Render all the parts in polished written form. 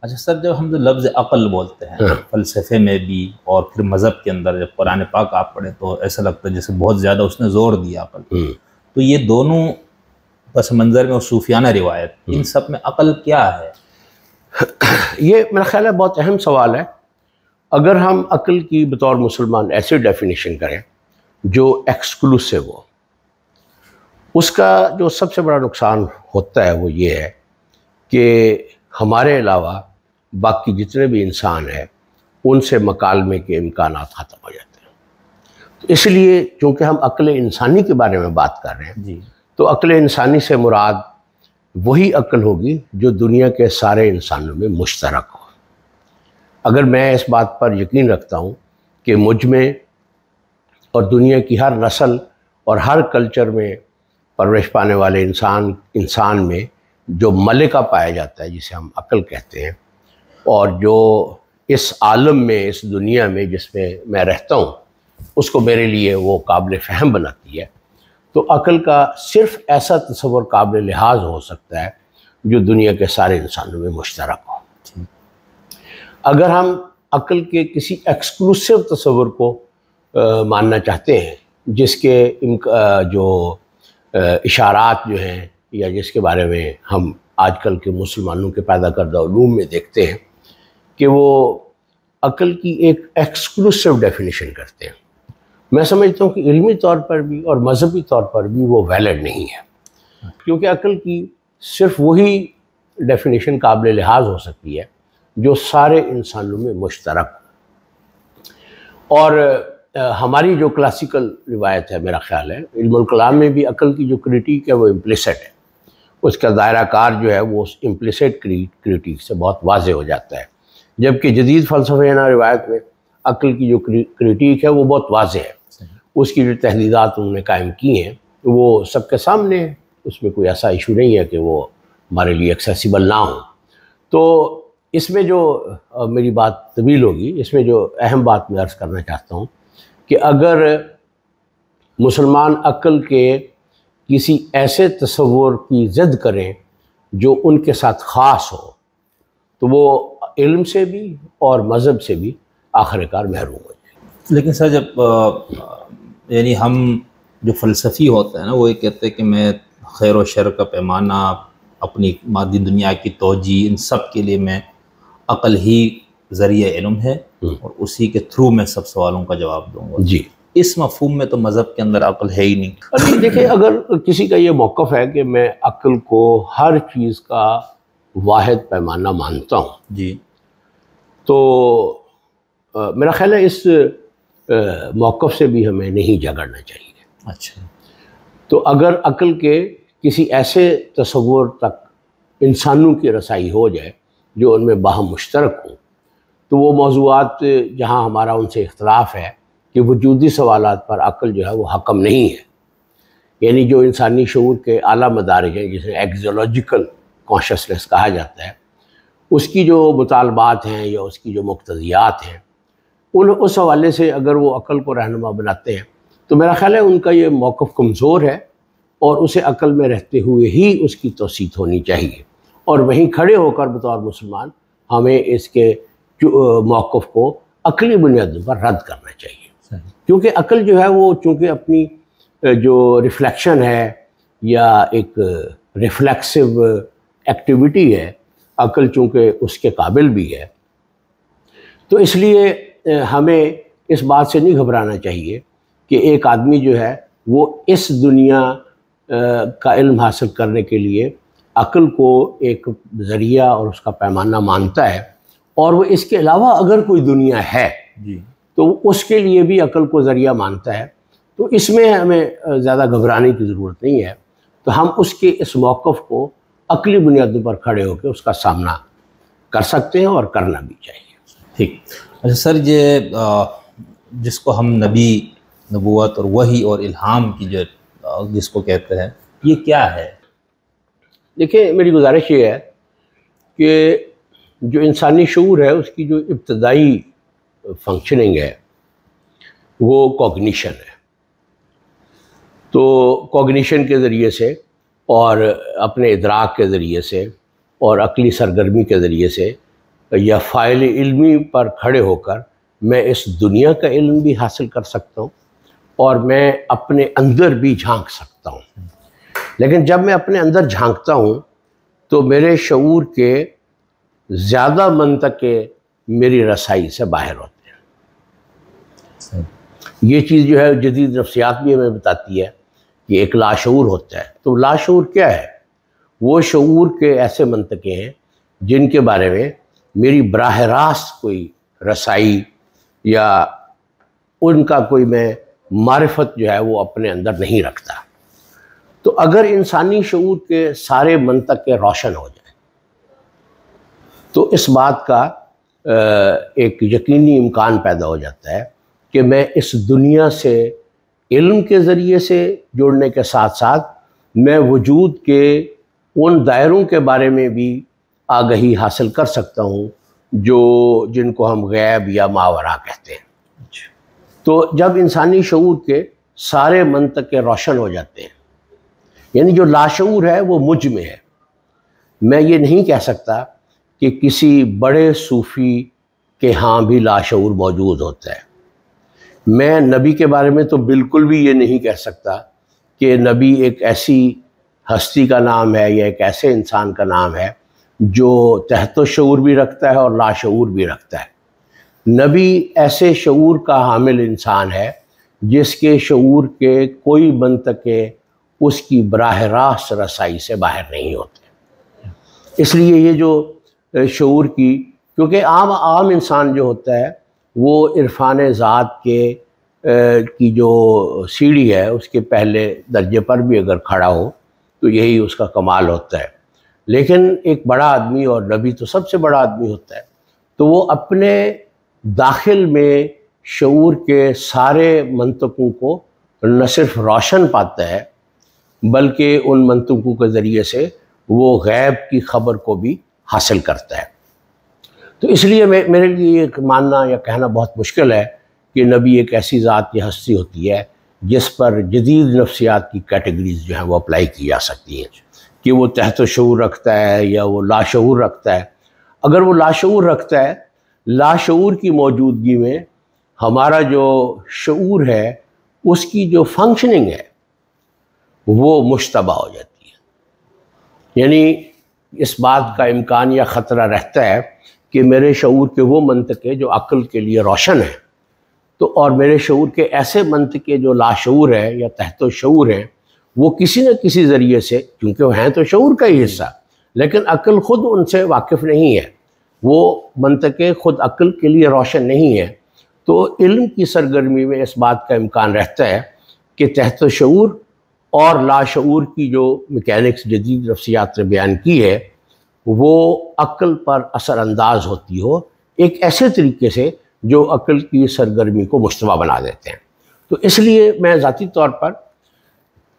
اچھا سر، جب ہم جو لفظ عقل بولتے ہیں فلسفے میں بھی اور پھر مذہب کے اندر، جب قرآن پاک آپ پڑھیں تو ایسا لگتا ہے جیسے بہت زیادہ اس نے زور دیا عقل، تو یہ دونوں پس منظر میں اور صوفیانہ روایت، ان سب میں عقل کیا ہے؟ یہ میرا خیال ہے بہت اہم سوال ہے۔ اگر ہم عقل کی بطور مسلمان ایسے ڈیفینیشن کریں جو ایکسکلوسیو ہو، اس کا جو سب سے بڑا نقصان ہوتا ہے وہ یہ ہے کہ ہمارے علاوہ باقی جتنے بھی انسان ہیں ان سے مکالمے کے امکانات ختم ہو جاتے ہیں۔ تو اس لیے چونکہ ہم عقل انسانی کے بارے میں بات کر رہے ہیں، تو عقل انسانی سے مراد وہی عقل ہوگی جو دنیا کے سارے انسانوں میں مشترک ہو۔ اگر میں اس بات پر یقین رکھتا ہوں کہ مجھ میں اور دنیا کی ہر نسل اور ہر کلچر میں پرورش پانے والے انسان میں جو ملکہ پایا جاتا ہے جسے ہم عقل کہتے ہیں، اور جو اس عالم میں، اس دنیا میں جس میں میں رہتا ہوں، اس کو میرے لیے وہ قابل فہم بناتی ہے، تو عقل کا صرف ایسا تصور قابل لحاظ ہو سکتا ہے جو دنیا کے سارے انسانوں میں مشترک ہو۔ اگر ہم عقل کے کسی ایکسکلوسیو تصور کو ماننا چاہتے ہیں، جس کے جو اشارات جو ہیں یا جس کے بارے میں ہم آج کل کے مسلمانوں کے پیدا کردہ علوم میں دیکھتے ہیں کہ وہ عقل کی ایک ایکسکلوسیو ڈیفینیشن کرتے ہیں، میں سمجھتا ہوں کہ علمی طور پر بھی اور مذہبی طور پر بھی وہ ویلڈ نہیں ہے، کیونکہ عقل کی صرف وہی ڈیفینیشن قابل لحاظ ہو سکتی ہے جو سارے انسانوں میں مشترک ہو۔ اور ہماری جو کلاسیکل روایت ہے، میرا خیال ہے علم الکلام میں بھی عقل کی جو کریٹیک ہے وہ امپلیسٹ ہے، اس کا دائرہ کار جو ہے وہ اس امپلیسٹ کریٹیک سے بہت واضح ہو جاتا ہے، جبکہ جدید فلسفیانہ روایت میں عقل کی جو کریٹیک ہے وہ بہت واضح ہے، اس کی جو تحدیدات انہوں نے قائم کی ہیں وہ سب کے سامنے ہے، اس میں کوئی ایسا ایشو نہیں ہے کہ وہ ہمارے لیے ایکسیسیبل نہ ہو۔ تو اس میں جو میری بات طویل ہوگی، اس میں جو اہم بات میں عرض کرنا چاہتا ہوں کہ اگر مسلمان عقل کے کسی ایسے تصور کی ضد کریں جو ان کے ساتھ خاص ہو، تو وہ علم سے بھی اور مذہب سے بھی آخر کار محروم ہو جائے۔ لیکن سر جب یعنی ہم جو فلسفی ہوتے ہیں نا، وہ یہ کہتے ہیں کہ میں خیر و شر کا پیمانہ، اپنی مادی دنیا کی توجیہ، ان سب کے لیے میں عقل ہی ذریعہ علم ہے اور اسی کے تھرو میں سب سوالوں کا جواب دوں گا۔ جی، اس مفہوم میں تو مذہب کے اندر عقل ہے ہی نہیں۔ دیکھیں، اگر کسی کا یہ موقف ہے کہ میں عقل کو ہر چیز کا واحد پیمانہ مانتا ہوں، جی، تو میرا خیال ہے اس موقف سے بھی ہمیں نہیں جھگڑنا چاہیے۔ اچھا، تو اگر عقل کے کسی ایسے تصور تک انسانوں کی رسائی ہو جائے جو ان میں باہم مشترک ہوں، تو وہ موضوعات جہاں ہمارا ان سے اختلاف ہے کہ وجودی سوالات پر عقل جو ہے وہ حکم نہیں ہے، یعنی جو انسانی شعور کے اعلیٰ مدارج ہیں جسے ایگزولوجیکل کانشسنس کہا جاتا ہے، اس کی جو مطالبات ہیں یا اس کی جو مقتضیات ہیں، اس حوالے سے اگر وہ عقل کو رہنما بناتے ہیں تو میرا خیال ہے ان کا یہ موقف کمزور ہے، اور اسے عقل میں رہتے ہوئے ہی اس کی توثیق ہونی چاہیے، اور وہیں کھڑے ہو کر بطور مسلمان ہمیں اس کے موقف کو عقلی بنیادوں پر رد کرنا چاہیے، کیونکہ عقل جو ہے وہ چونکہ اپنی جو ریفلیکشن ہے یا ایک ریفلیکسو ایکٹیویٹی ہے، عقل چونکہ اس کے قابل بھی ہے، تو اس لیے ہمیں اس بات سے نہیں گھبرانا چاہیے کہ ایک آدمی جو ہے وہ اس دنیا کا علم حاصل کرنے کے لیے عقل کو ایک ذریعہ اور اس کا پیمانہ مانتا ہے، اور وہ اس کے علاوہ اگر کوئی دنیا ہے تو اس کے لیے بھی عقل کو ذریعہ مانتا ہے، تو اس میں ہمیں زیادہ گھبرانے کی ضرورت نہیں ہے۔ تو ہم اس کے اس موقف کو عقلی بنیادوں پر کھڑے ہو کے اس کا سامنا کر سکتے ہیں اور کرنا بھی چاہیے۔ ٹھیک۔ اچھا سر، یہ جس کو ہم نبی، نبوت اور وحی اور الہام کی جو جس کو کہتے ہیں، یہ کیا ہے؟ دیکھیں، میری گزارش یہ ہے کہ جو انسانی شعور ہے اس کی جو ابتدائی فنکشننگ ہے وہ کوگنیشن ہے، تو کوگنیشن کے ذریعے سے اور اپنے ادراک کے ذریعے سے اور عقلی سرگرمی کے ذریعے سے یا فائل علمی پر کھڑے ہو کر میں اس دنیا کا علم بھی حاصل کر سکتا ہوں اور میں اپنے اندر بھی جھانک سکتا ہوں. لیکن جب میں اپنے اندر جھانکتا ہوں تو میرے شعور کے زیادہ منطقے میری رسائی سے باہر ہوتے ہیں. یہ چیز جو ہے جدید نفسیات بھی ہمیں بتاتی ہے کہ ایک لاشعور ہوتا ہے. تو لاشعور کیا ہے؟ وہ شعور کے ایسے منطقے ہیں جن کے بارے میں میری براہ راست کوئی رسائی یا ان کا کوئی میں معرفت جو ہے وہ اپنے اندر نہیں رکھتا. تو اگر انسانی شعور کے سارے منطقے روشن ہو جائیں تو اس بات کا ایک یقینی امکان پیدا ہو جاتا ہے کہ میں اس دنیا سے علم کے ذریعے سے جوڑنے کے ساتھ ساتھ میں وجود کے ان دائروں کے بارے میں بھی آگہی حاصل کر سکتا ہوں جن کو ہم غیب یا ماوراء کہتے ہیں. تو جب انسانی شعور کے سارے منطقے روشن ہو جاتے ہیں، یعنی جو لاشعور ہے وہ مجھ میں ہے. میں یہ نہیں کہہ سکتا کہ کسی بڑے صوفی کے ہاں بھی لاشعور موجود ہوتا ہے. میں نبی کے بارے میں تو بالکل بھی یہ نہیں کہہ سکتا کہ نبی ایک ایسی ہستی کا نام ہے یا ایک ایسے انسان کا نام ہے جو تحت شعور بھی رکھتا ہے اور لاشعور بھی رکھتا ہے. نبی ایسے شعور کا حامل انسان ہے جس کے شعور کے کوئی منطقے اس کی براہ راست رسائی سے باہر نہیں ہوتے. اس لیے یہ جو شعور کیونکہ عام انسان جو ہوتا ہے وہ عرفان ذات کی جو سیڑھی ہے اس کے پہلے درجے پر بھی اگر کھڑا ہو تو یہی اس کا کمال ہوتا ہے. لیکن ایک بڑا آدمی، اور نبی تو سب سے بڑا آدمی ہوتا ہے، تو وہ اپنے داخل میں شعور کے سارے منطقوں کو نہ صرف روشن پاتا ہے بلکہ ان منطقوں کے ذریعے سے وہ غیب کی خبر کو بھی حاصل کرتا ہے. تو اس لیے میرے لیے یہ ماننا یا کہنا بہت مشکل ہے کہ نبی ایک ایسی ذات یا ہستی ہوتی ہے جس پر جدید نفسیات کی کیٹیگریز جو ہیں وہ اپلائی کی جا سکتی ہیں کہ وہ تحت شعور رکھتا ہے یا وہ لاشعور رکھتا ہے. اگر وہ لاشعور رکھتا ہے، لاشعور کی موجودگی میں ہمارا جو شعور ہے اس کی جو فنکشننگ ہے وہ مشتبہ ہو جاتی ہے. یعنی اس بات کا امکان یا خطرہ رہتا ہے کہ میرے شعور کے وہ منطقے جو عقل کے لیے روشن ہیں تو اور میرے شعور کے ایسے منطقے جو لاشعور ہے یا تحت شعور ہیں وہ کسی نہ کسی ذریعے سے، کیونکہ وہ ہیں تو شعور کا ہی حصہ، لیکن عقل خود ان سے واقف نہیں ہے، وہ منطقے خود عقل کے لیے روشن نہیں ہے. تو علم کی سرگرمی میں اس بات کا امکان رہتا ہے کہ تحت شعور اور لاشعور کی جو میکینکس جدید نفسیات نے بیان کی ہے وہ عقل پر اثر انداز ہوتی ہو ایک ایسے طریقے سے جو عقل کی سرگرمی کو مشتبہ بنا دیتے ہیں. تو اس لیے میں ذاتی طور پر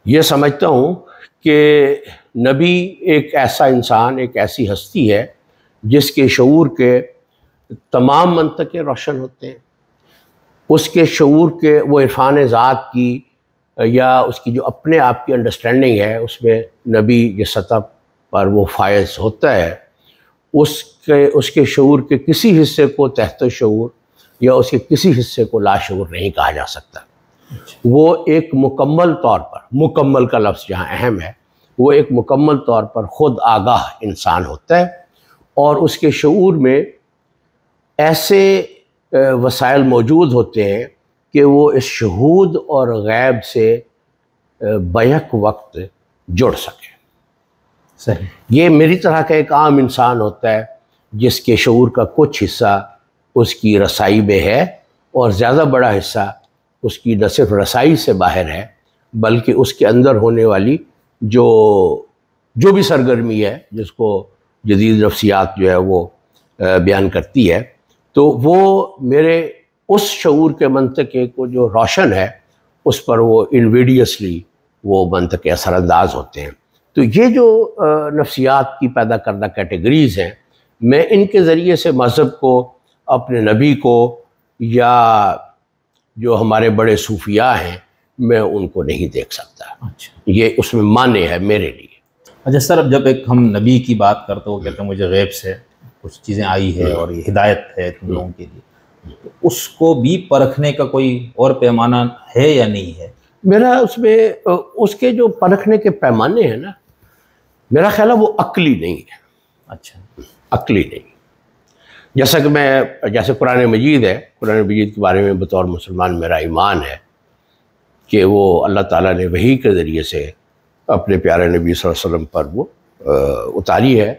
یہ سمجھتا ہوں کہ نبی ایک ایسا انسان، ایک ایسی ہستی ہے جس کے شعور کے تمام منطقے روشن ہوتے ہیں. اس کے شعور کے وہ عرفان ذات کی یا اس کی جو اپنے آپ کی انڈرسٹینڈنگ ہے اس میں نبی جس سطح پر وہ فائز ہوتا ہے اس کے شعور کے کسی حصے کو تحت شعور یا اس کے کسی حصے کو لاشعور نہیں کہا جا سکتا. وہ ایک مکمل طور پر، مکمل کا لفظ جہاں اہم ہے، وہ ایک مکمل طور پر خود آگاہ انسان ہوتا ہے اور اس کے شعور میں ایسے وسائل موجود ہوتے ہیں کہ وہ اس شہود اور غیب سے بیک وقت جڑ سکے. صحیح. یہ میری طرح کا ایک عام انسان ہوتا ہے جس کے شعور کا کچھ حصہ اس کی رسائی میں ہے اور زیادہ بڑا حصہ اس کی نہ صرف رسائی سے باہر ہے بلکہ اس کے اندر ہونے والی جو بھی سرگرمی ہے جس کو جدید نفسیات جو ہے وہ بیان کرتی ہے، تو وہ میرے اس شعور کے منطقے کو جو روشن ہے اس پر وہ انویڈیسلی وہ منطقے اثر انداز ہوتے ہیں. تو یہ جو نفسیات کی پیدا کردہ کیٹیگریز ہیں، میں ان کے ذریعے سے مذہب کو، اپنے نبی کو یا جو ہمارے بڑے صوفیاء ہیں میں ان کو نہیں دیکھ سکتا. یہ اس میں معنی ہے میرے لیے. اچھا سر، اب جب ایک ہم نبی کی بات کرتے وہ کہتے ہیں مجھے غیب سے کچھ چیزیں آئی ہے اور یہ ہدایت ہے تم لوگوں کے لیے، تو اس کو بھی پرکھنے کا کوئی اور پیمانہ ہے یا نہیں ہے؟ میرا اس میں اس کے جو پرکھنے کے پیمانے ہیں نا، میرا خیال ہے وہ عقلی نہیں ہے. اچھا، عقلی نہیں. جیسے قرآن مجید ہے، قرآن مجید کے بارے میں بطور مسلمان میرا ایمان ہے کہ وہ اللہ تعالیٰ نے وحی کے ذریعے سے اپنے پیارے نبی صلی اللہ علیہ وسلم پر وہ اتاری ہے،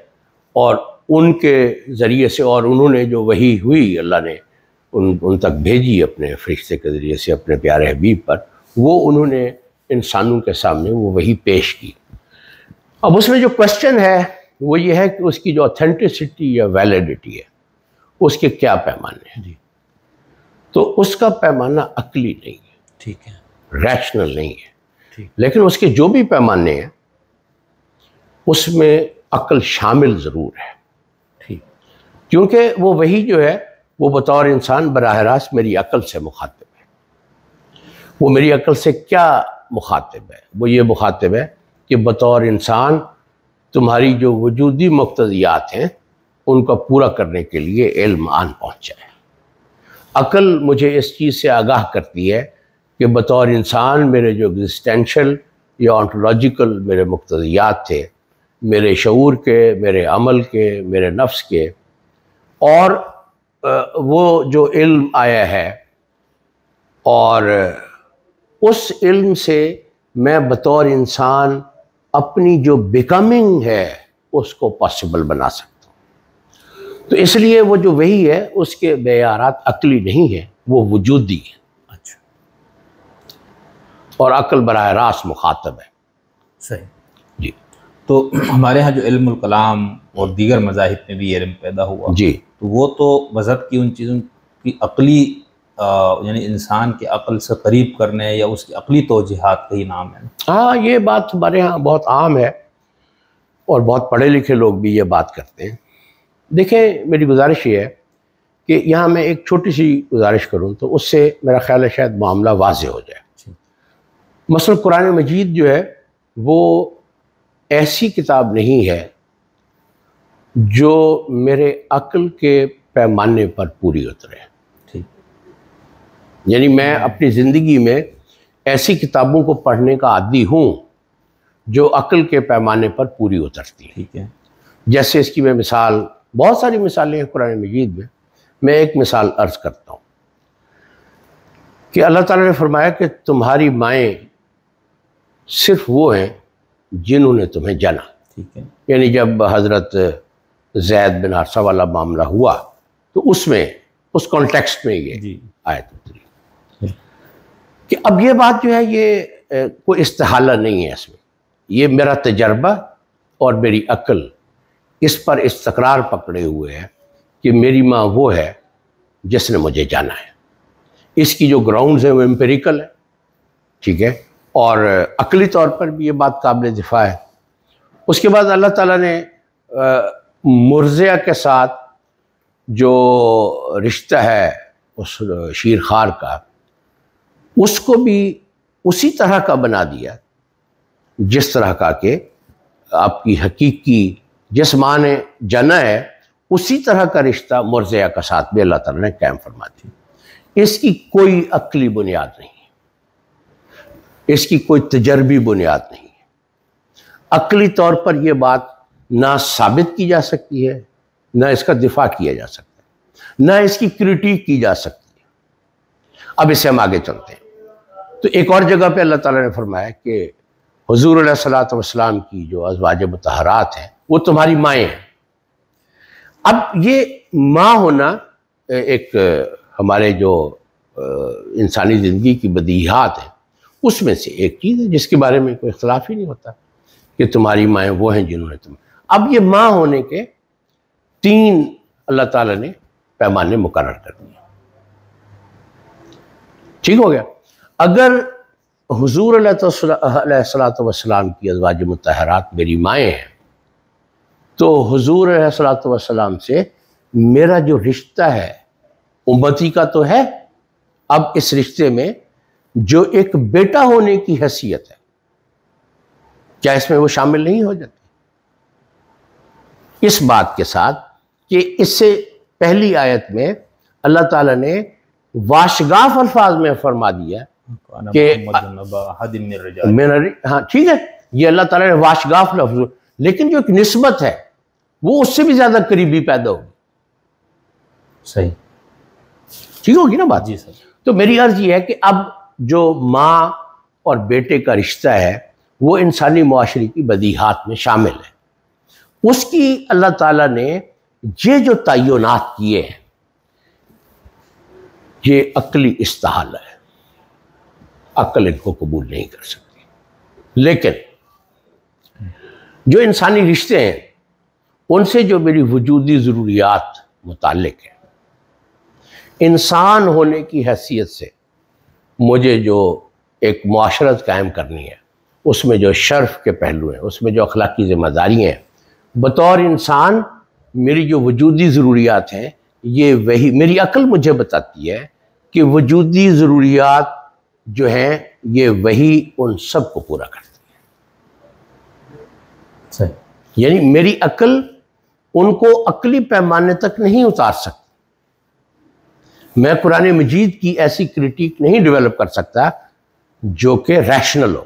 اور ان کے ذریعے سے، اور انہوں نے جو وحی ہوئی اللہ نے ان تک بھیجی اپنے فرشتے کے ذریعے سے اپنے پیارے حبیب پر، وہ انہوں نے انسانوں کے سامنے وہ وحی پیش کی. اب اس میں جو کوشچن ہے وہ یہ ہے کہ اس کی جو اوتھینٹسٹی یا ویلیڈیٹی ہے اس کے کیا پیمانے ہیں. جی، تو اس کا پیمانہ عقلی نہیں ہے، ٹھیک ہے، ریشنل نہیں ہے. ٹھیک، لیکن اس کے جو بھی پیمانے ہیں اس میں عقل شامل ضرور ہے، ٹھیک، کیونکہ وہ وہی جو ہے وہ بطور انسان براہ راست میری عقل سے مخاطب ہے. وہ میری عقل سے کیا مخاطب ہے؟ وہ یہ مخاطب ہے کہ بطور انسان تمہاری جو وجودی مقتضیات ہیں ان کو پورا کرنے کے لیے علم آن پہنچا ہے. عقل مجھے اس چیز سے آگاہ کرتی ہے کہ بطور انسان میرے جو ایگزسٹینشل یا آنٹولوجیکل میرے مقتضیات تھے، میرے شعور کے، میرے عمل کے، میرے نفس کے، اور وہ جو علم آیا ہے، اور اس علم سے میں بطور انسان اپنی جو بیکمنگ ہے اس کو پاسبل بنا سکتا ہوں. تو اس لیے وہ جو وہی ہے اس کے معیارات عقلی نہیں ہے، وہ وجودی ہے. اچھا، اور عقل براہ راست مخاطب ہے. صحیح. جی. تو ہمارے ہاں جو علم الکلام اور دیگر مذاہب میں بھی یہ علم پیدا ہوا، جی، تو وہ تو مذہب کی ان چیزوں کی عقلی یعنی انسان کے عقل سے قریب کرنے یا اس کی عقلی توجیہات کا ہی نام ہے. ہاں، یہ بات ہمارے ہاں بہت عام ہے اور بہت پڑھے لکھے لوگ بھی یہ بات کرتے ہیں. دیکھیں، میری گزارش یہ ہے کہ یہاں میں ایک چھوٹی سی گزارش کروں تو اس سے میرا خیال ہے شاید معاملہ واضح ہو جائے. مثلا قرآن مجید جو ہے وہ ایسی کتاب نہیں ہے جو میرے عقل کے پیمانے پر پوری اترے. ٹھیک، یعنی میں اپنی زندگی میں ایسی کتابوں کو پڑھنے کا عادی ہوں جو عقل کے پیمانے پر پوری اترتی ہیں. ٹھیک ہے، جیسے اس کی میں مثال، بہت ساری مثالیں ہیں قرآن مجید میں ایک مثال عرض کرتا ہوں کہ اللہ تعالیٰ نے فرمایا کہ تمہاری مائیں صرف وہ ہیں جنہوں نے تمہیں جنا. ٹھیک ہے، یعنی جب حضرت زید بن حارثہ والا معاملہ ہوا تو اس میں اس کانٹیکسٹ میں یہ جی، آیت اتری کہ اب یہ بات جو ہے یہ کوئی استحالہ نہیں ہے. اس میں یہ میرا تجربہ اور میری عقل اس پر استقرار پکڑے ہوئے ہے کہ میری ماں وہ ہے جس نے مجھے جانا ہے. اس کی جو گراؤنڈز ہیں وہ امپیریکل ہے، ٹھیک ہے، اور عقلی طور پر بھی یہ بات قابل دفاع ہے. اس کے بعد اللہ تعالیٰ نے مرضیہ کے ساتھ جو رشتہ ہے اس شیر خوار کا، اس کو بھی اسی طرح کا بنا دیا جس طرح کا کہ آپ کی حقیقی جس ماں نے جنا ہے اسی طرح کا رشتہ مرضیہ کا ساتھ بھی اللہ تعالیٰ نے قائم فرما دیا. اس کی کوئی عقلی بنیاد نہیں ہے، اس کی کوئی تجربی بنیاد نہیں ہے. عقلی طور پر یہ بات نہ ثابت کی جا سکتی ہے، نہ اس کا دفاع کیا جا سکتا ہے، نہ اس کی کرٹیک کی جا سکتی ہے. اب اس سے ہم آگے چلتے ہیں تو ایک اور جگہ پہ اللہ تعالیٰ نے فرمایا کہ حضور علیہ الصلوۃ والسلام کی جو ازواج مطہرات ہیں وہ تمہاری مائیں ہیں. اب یہ ماں ہونا ایک ہمارے جو انسانی زندگی کی بدیہات ہیں اس میں سے ایک چیز ہے جس کے بارے میں کوئی اختلاف ہی نہیں ہوتا کہ تمہاری مائیں وہ ہیں جنہوں نے تم. اب یہ ماں ہونے کے 3 اللہ تعالیٰ نے پیمانے مقرر کر دیے. ٹھیک ہو گیا. اگر حضور علیہ الصلوۃ والسلام کی ازواج مطہرات میری مائیں ہیں تو حضور علیہ الصلوۃ والسلام سے میرا جو رشتہ ہے امتی کا تو ہے. اب اس رشتے میں جو ایک بیٹا ہونے کی حیثیت ہے کیا اس میں وہ شامل نہیں ہو جاتی؟ اس بات کے ساتھ کہ اس سے پہلی آیت میں اللہ تعالیٰ نے واشگاف الفاظ میں فرما دیا کہ ہاں ٹھیک ہے، یہ اللہ تعالیٰ نے واشگاف لفظ، لیکن جو ایک نسبت ہے وہ اس سے بھی زیادہ قریبی پیدا ہوگی. صحیح، ٹھیک ہوگی نا بات؟ جی سر. تو میری عرض یہ ہے کہ اب جو ماں اور بیٹے کا رشتہ ہے وہ انسانی معاشرے کی بدیہات میں شامل ہے. اس کی اللہ تعالیٰ نے یہ جو تعینات کیے ہیں یہ عقلی استحالہ ہے، عقل ان کو قبول نہیں کر سکتی. لیکن جو انسانی رشتے ہیں ان سے جو میری وجودی ضروریات متعلق ہیں، انسان ہونے کی حیثیت سے مجھے جو ایک معاشرت قائم کرنی ہے، اس میں جو شرف کے پہلو ہیں، اس میں جو اخلاقی ذمہ داریاں ہیں، بطور انسان میری جو وجودی ضروریات ہیں، یہ وہی میری عقل مجھے بتاتی ہے کہ وجودی ضروریات جو ہیں یہ وہی ان سب کو پورا کرتی ہے. صحیح. یعنی میری عقل ان کو عقلی پیمانے تک نہیں اتار سکتی. میں قرآن مجید کی ایسی کریٹیک نہیں ڈیولپ کر سکتا جو کہ ریشنل ہو.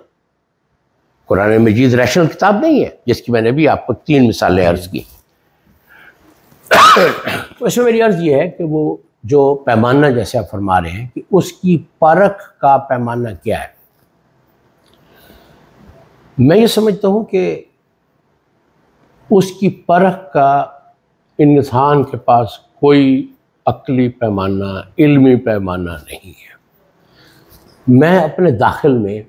قرآن مجید ریشنل کتاب نہیں ہے، جس کی میں نے بھی آپ کو 3 مثالیں عرض کی. تو اس میں میری عرض یہ ہے کہ وہ جو پیمانہ جیسے آپ فرما رہے ہیں کہ اس کی پرکھ کا پیمانہ کیا ہے، میں یہ سمجھتا ہوں کہ اس کی پرکھ کا انسان کے پاس کوئی عقلی پیمانہ، علمی پیمانہ نہیں ہے. میں اپنے داخل میں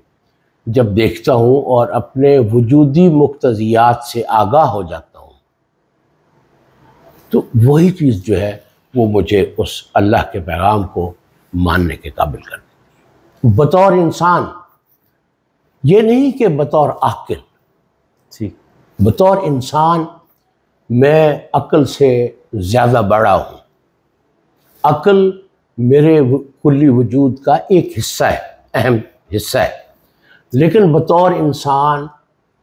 جب دیکھتا ہوں اور اپنے وجودی مقتضیات سے آگاہ ہو جاتا ہوں تو وہی چیز جو ہے وہ مجھے اس اللہ کے پیغام کو ماننے کے قابل کر دیتی ہے. بطور انسان، یہ نہیں کہ بطور عاقل، بطور انسان میں عقل سے زیادہ بڑا ہوں. عقل میرے کلی وجود کا ایک حصہ ہے، اہم حصہ ہے، لیکن بطور انسان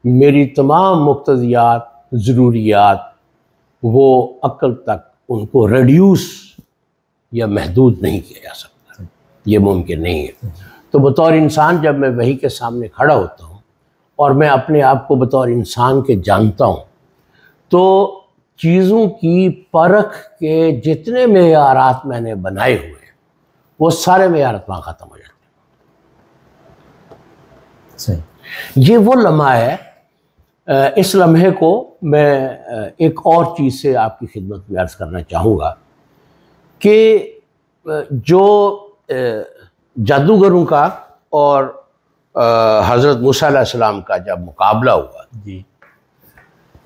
میری تمام مقتضیات، ضروریات وہ عقل تک ان کو ریڈیوس یا محدود نہیں کیا جا سکتا. یہ ممکن نہیں ہے. تو بطور انسان جب میں وحی کے سامنے کھڑا ہوتا ہوں اور میں اپنے آپ کو بطور انسان کے جانتا ہوں تو چیزوں کی پرکھ کے جتنے معیارات میں نے بنائے ہوئے ہیں وہ سارے معیارات وہاں ختم ہو جاتے ہیں. صحیح. یہ وہ لمحہ ہے. اس لمحے کو میں ایک اور چیز سے آپ کی خدمت میں عرض کرنا چاہوں گا کہ جو جادوگروں کا اور حضرت موسیٰ علیہ السلام کا جب مقابلہ ہوا جی،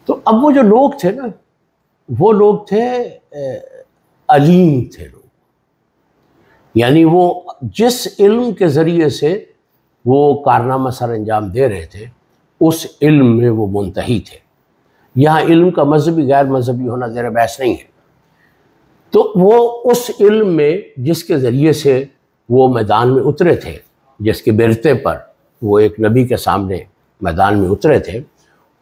تو اب وہ جو لوگ تھے نا، وہ لوگ تھے علیم تھے لوگ. یعنی وہ جس علم کے ذریعے سے وہ کارنامہ سر انجام دے رہے تھے اس علم میں وہ منتہی تھے. یہاں علم کا مذہبی غیر مذہبی ہونا زیر بحث نہیں ہے. تو وہ اس علم میں جس کے ذریعے سے وہ میدان میں اترے تھے، جس کے برتے پر وہ ایک نبی کے سامنے میدان میں اترے تھے،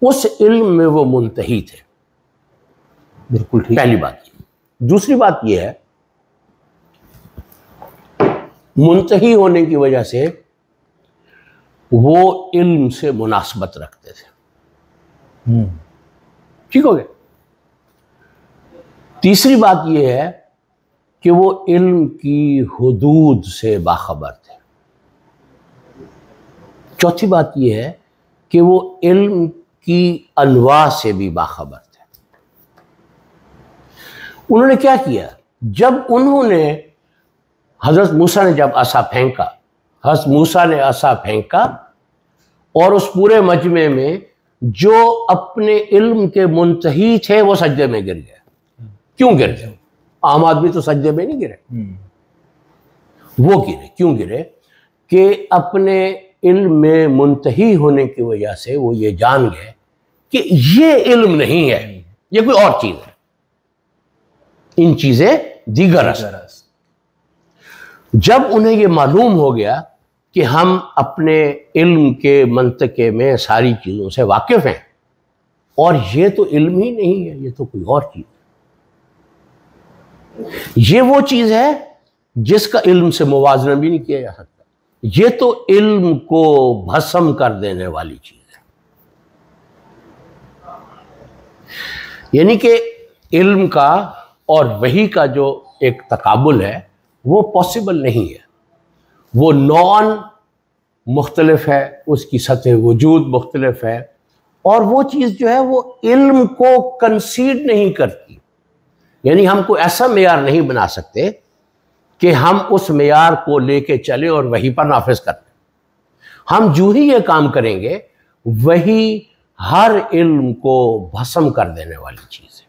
اس علم میں وہ منتہی تھے. بالکل ٹھیک. پہلی بات یہ. دوسری بات یہ ہے منتہی ہونے کی وجہ سے وہ علم سے مناسبت رکھتے تھے. ٹھیک ہو گیا. تیسری بات یہ ہے کہ وہ علم کی حدود سے باخبر تھے. چوتھی بات یہ ہے کہ وہ علم کی انواع سے بھی باخبر تھے. انہوں نے کیا کیا؟ جب انہوں نے حضرت موسیٰ نے جب عصا پھینکا، حضرت موسیٰ نے عصا پھینکا اور اس پورے مجمع میں جو اپنے علم کے منتہی تھے وہ سجدے میں گر گئے. کیوں گر گئے؟ عام آدمی تو سجدے میں نہیں گرے. وہ گرے. کیوں گرے؟ کہ اپنے علم میں منتہی ہونے کی وجہ سے وہ یہ جان گئے کہ یہ علم نہیں ہے، یہ کوئی اور چیز ہے. ان چیزیں دیگر ہیں. جب انہیں یہ معلوم ہو گیا کہ ہم اپنے علم کے منطقے میں ساری چیزوں سے واقف ہیں اور یہ تو علم ہی نہیں ہے، یہ تو کوئی اور چیز ہے، یہ وہ چیز ہے جس کا علم سے موازنہ بھی نہیں کیا جا سکتا. یہ تو علم کو بھسم کر دینے والی چیز ہے. یعنی کہ علم کا اور وحی کا جو ایک تقابل ہے وہ پاسبل نہیں ہے. وہ نان مختلف ہے، اس کی سطح وجود مختلف ہے، اور وہ چیز جو ہے وہ علم کو کنسیڈ نہیں کرتی. یعنی ہم کوئی ایسا معیار نہیں بنا سکتے کہ ہم اس معیار کو لے کے چلیں اور وحی پر نافذ کریں. ہم جو ہی یہ کام کریں گے وہی ہر علم کو بھسم کر دینے والی چیز ہے.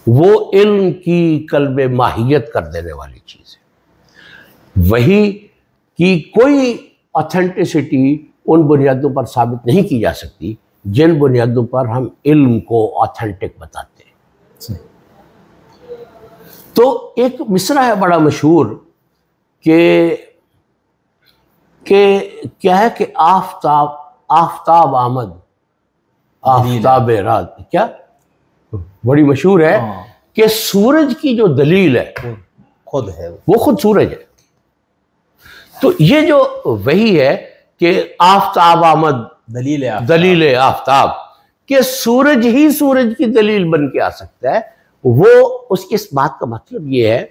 وہ علم کی قلب ماہیت کر دینے والی چیز ہے. وحی کی کوئی آتھینٹسٹی ان بنیادوں پر ثابت نہیں کی جا سکتی جن بنیادوں پر ہم علم کو آتھینٹک بتاتے ہیں. تو ایک مصرع ہے بڑا مشہور کہ کیا ہے کہ آفتاب آمد آفتاب رات، کیا بڑی مشہور ہے کہ سورج کی جو دلیل ہے خود ہے، وہ خود سورج ہے. تو یہ جو وہی ہے کہ آفتاب آمد دلیل آفتاب، کہ سورج ہی سورج کی دلیل بن کے آ سکتا ہے. وہ اس بات کا مطلب یہ ہے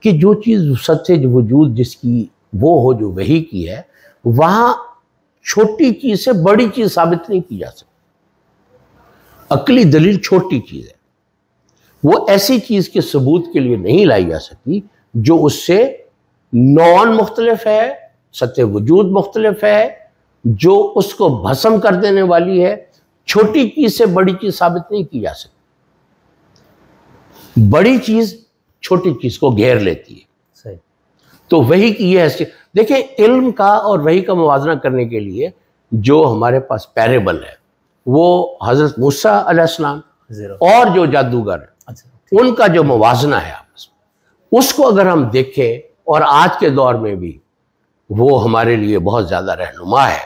کہ جو چیز سطح وجود جس کی وہ ہو جو وحی کی ہے، وہاں چھوٹی چیز سے بڑی چیز ثابت نہیں کی جا سکتی. عقلی دلیل چھوٹی چیز ہے، وہ ایسی چیز کے ثبوت کے لیے نہیں لائی جا سکتی جو اس سے نان مختلف ہے، سطح وجود مختلف ہے، جو اس کو بھسم کر دینے والی ہے. چھوٹی چیز سے بڑی چیز ثابت نہیں کی جا سکتی. بڑی چیز چھوٹی چیز کو گھیر لیتی ہے. صحیح. تو وحی کی یہ حیثیت دیکھیں. علم کا اور وحی کا موازنہ کرنے کے لیے جو ہمارے پاس پیریبل ہے وہ حضرت موسیٰ علیہ السلام اور جو جادوگر ہیں ان کا جو موازنہ ہے آپس میں، اس کو اگر ہم دیکھیں اور آج کے دور میں بھی وہ ہمارے لیے بہت زیادہ رہنما ہے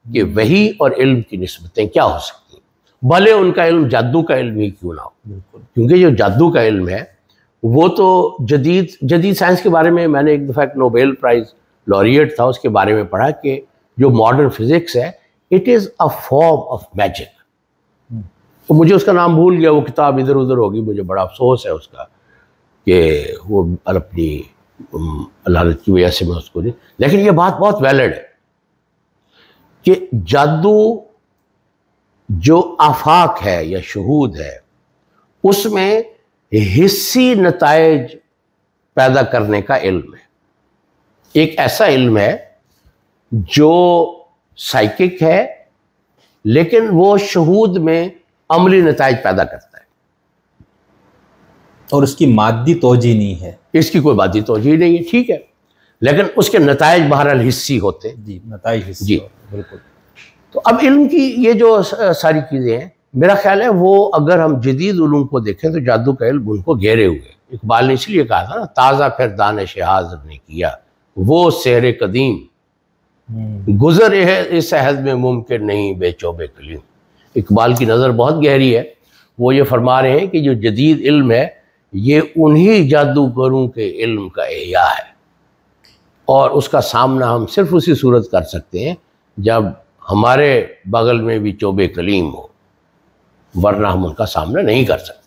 کہ وحی اور علم کی نسبتیں کیا ہو سکتی ہیں، بھلے ان کا علم جادو کا علم ہی کیوں نہ ہو. کیونکہ جو جادو کا علم ہے وہ تو جدید سائنس کے بارے میں نے ایک دفعہ ایک نوبیل پرائز لوریٹ تھا، اس کے بارے میں پڑھا کہ جو ماڈرن فزکس ہے it is a form of magic. تو مجھے اس کا نام بھول گیا، وہ کتاب ادھر ادھر ہوگی، مجھے بڑا افسوس ہے اس کا کہ وہ اپنی علالت کی وجہ سے میں اس کو نہیں. لیکن یہ بات بہت ویلڈ ہے کہ جادو جو آفاق ہے یا شہود ہے اس میں حسی نتائج پیدا کرنے کا علم ہے. ایک ایسا علم ہے جو سائیکک ہے لیکن وہ شہود میں عملی نتائج پیدا کرتا ہے، اور اس کی مادی توجیہ نہیں ہے. اس کی کوئی مادی توجیہ نہیں ہے، ٹھیک ہے، لیکن اس کے نتائج بہرحال حسی ہوتے ہیں. جی، نتائج حسی. جی بالکل. تو اب علم کی یہ جو ساری چیزیں ہیں میرا خیال ہے وہ اگر ہم جدید علوم کو دیکھیں تو جادو کا علم ان کو گھیرے ہوئے. اقبال نے اس لیے کہا تھا نا، تازہ پھر دانش حاضر نے کیا وہ سحر قدیم، گزر ہے اس عہد میں ممکن نہیں بے چوبے کلیم. اقبال کی نظر بہت گہری ہے. وہ یہ فرما رہے ہیں کہ جو جدید علم ہے یہ انہی جادوگروں کے علم کا احیاء ہے، اور اس کا سامنا ہم صرف اسی صورت کر سکتے ہیں جب ہمارے بغل میں بھی چوبے کلیم ہو، ورنہ ہم ان کا سامنا نہیں کر سکتے.